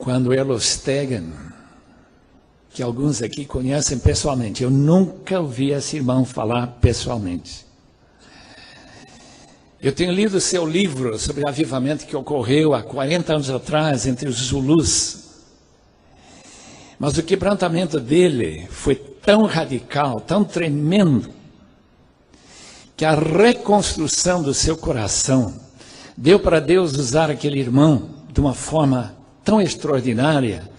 quando Erlo Stegen, que alguns aqui conhecem pessoalmente, eu nunca ouvi esse irmão falar pessoalmente. Eu tenho lido seu livro sobre o avivamento que ocorreu há 40 anos atrás entre os Zulus. Mas o quebrantamento dele foi tão radical, tão tremendo, que a reconstrução do seu coração deu para Deus usar aquele irmão de uma forma tão extraordinária,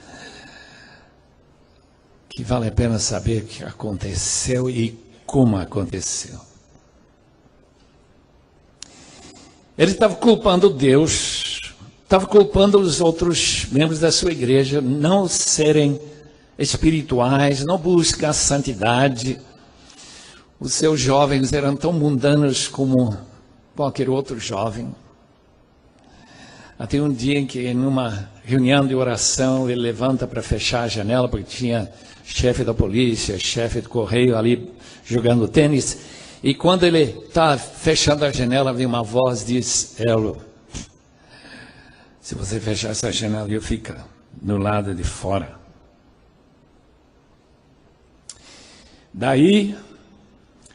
que vale a pena saber o que aconteceu e como aconteceu. Ele estava culpando Deus, estava culpando os outros membros da sua igreja, não serem espirituais, não buscar a santidade. Os seus jovens eram tão mundanos como qualquer outro jovem. Até um dia em que, numa reunião de oração, ele levanta para fechar a janela, porque tinha chefe da polícia, chefe do correio ali jogando tênis. E quando ele está fechando a janela, vem uma voz e diz: Erlo, se você fechar essa janela, eu fico no lado de fora. Daí,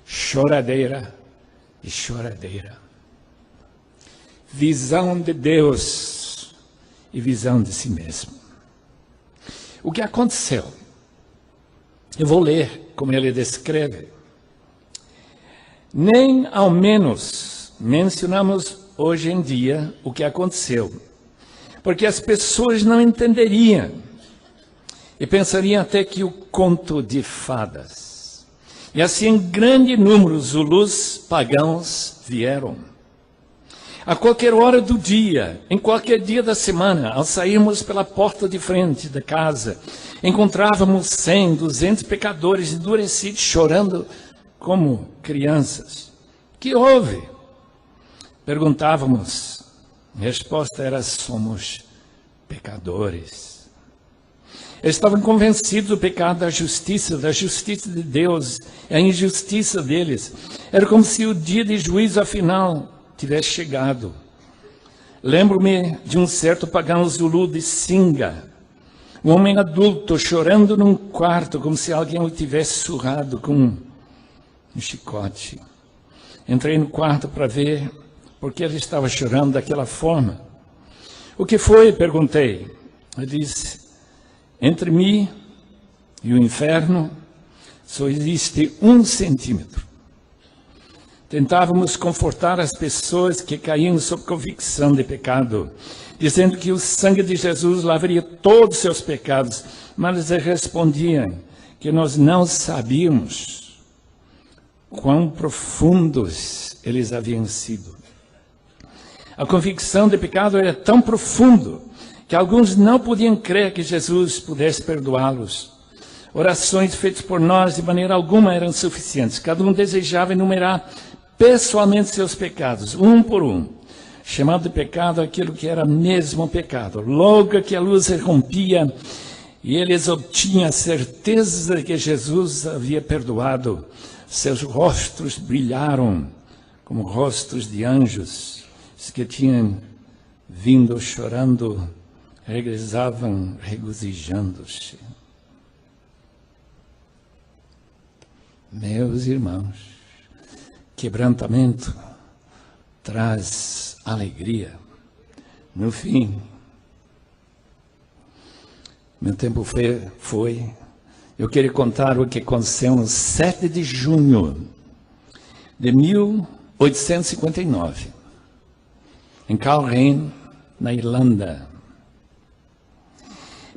choradeira e choradeira. Visão de Deus e visão de si mesmo. O que aconteceu? Eu vou ler como ele descreve. Nem ao menos mencionamos hoje em dia o que aconteceu, porque as pessoas não entenderiam e pensariam até que o conto de fadas. E assim, em grande número, Zulus pagãos vieram. A qualquer hora do dia, em qualquer dia da semana, ao sairmos pela porta de frente da casa, encontrávamos 100, 200 pecadores endurecidos, chorando como crianças. Que houve? Perguntávamos. A resposta era: somos pecadores. Eles estavam convencidos do pecado, da justiça de Deus, a injustiça deles. Era como se o dia de juízo afinal tivesse chegado. Lembro-me de um certo pagão Zulu de Singa, um homem adulto chorando num quarto, como se alguém o tivesse surrado com um chicote. Entrei no quarto para ver por que ele estava chorando daquela forma. O que foi? Perguntei. Ele disse: entre mim e o inferno só existe 1 centímetro. Tentávamos confortar as pessoas que caíam sob convicção de pecado, dizendo que o sangue de Jesus lavaria todos os seus pecados, mas eles respondiam que nós não sabíamos quão profundos eles haviam sido. A convicção de pecado era tão profundo que alguns não podiam crer que Jesus pudesse perdoá-los. Orações feitas por nós de maneira alguma eram suficientes. Cada um desejava enumerar pessoalmente seus pecados, um por um, chamando de pecado aquilo que era mesmo pecado. Logo que a luz se rompia e eles obtinham a certeza de que Jesus havia perdoado, seus rostos brilharam como rostos de anjos. Os que tinham vindo chorando regressavam regozijando-se. Meus irmãos, quebrantamento traz alegria. No fim, meu tempo foi. Eu queria contar o que aconteceu no 7 de junho de 1859, em Calrain, na Irlanda.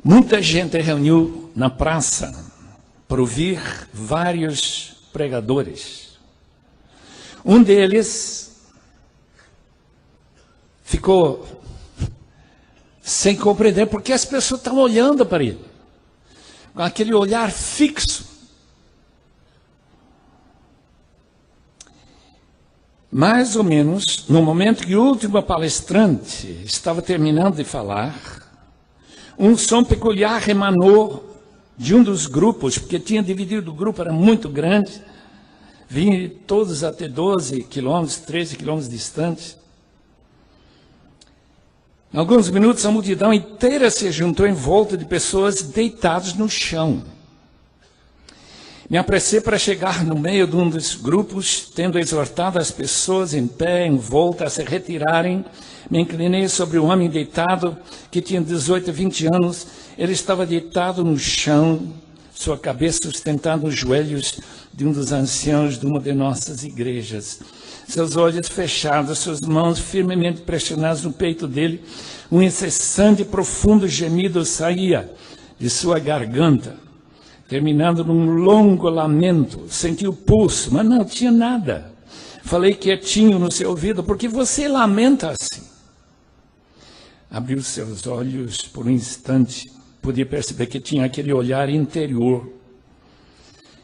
Muita gente reuniu na praça para ouvir vários pregadores. Um deles ficou sem compreender porque as pessoas estavam olhando para ele, com aquele olhar fixo. Mais ou menos, no momento que o último palestrante estava terminando de falar, um som peculiar emanou de um dos grupos, porque tinha dividido o grupo, era muito grande, vinham todos até 12 quilômetros, 13 quilômetros distantes. Em alguns minutos, a multidão inteira se juntou em volta de pessoas deitadas no chão. Me apressei para chegar no meio de um dos grupos, tendo exortado as pessoas em pé, em volta, a se retirarem. Me inclinei sobre o homem deitado, que tinha 18 a 20 anos. Ele estava deitado no chão, sua cabeça sustentada nos joelhos de um dos anciãos de uma de nossas igrejas. Seus olhos fechados, suas mãos firmemente pressionadas no peito dele. Um incessante e profundo gemido saía de sua garganta, terminando num longo lamento. Senti o pulso, mas não tinha nada. Falei quietinho no seu ouvido: por que você lamenta assim? Abriu seus olhos por um instante. Podia perceber que tinha aquele olhar interior.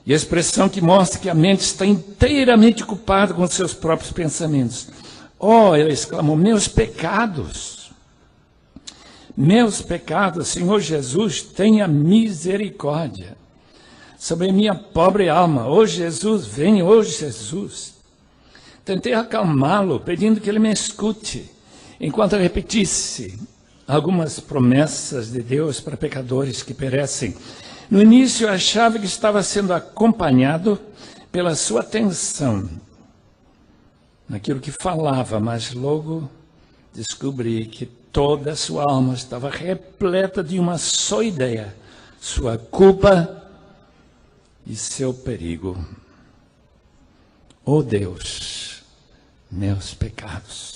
E a expressão que mostra que a mente está inteiramente ocupada com seus próprios pensamentos. Oh, ele exclamou: meus pecados! Meus pecados, Senhor Jesus, tenha misericórdia sobre a minha pobre alma. Oh Jesus, venha, oh Jesus. Tentei acalmá-lo, pedindo que ele me escute, enquanto repetisse algumas promessas de Deus para pecadores que perecem. No início eu achava que estava sendo acompanhado pela sua atenção naquilo que falava, mas logo descobri que toda a sua alma estava repleta de uma só ideia: sua culpa e seu perigo. Oh Deus, meus pecados.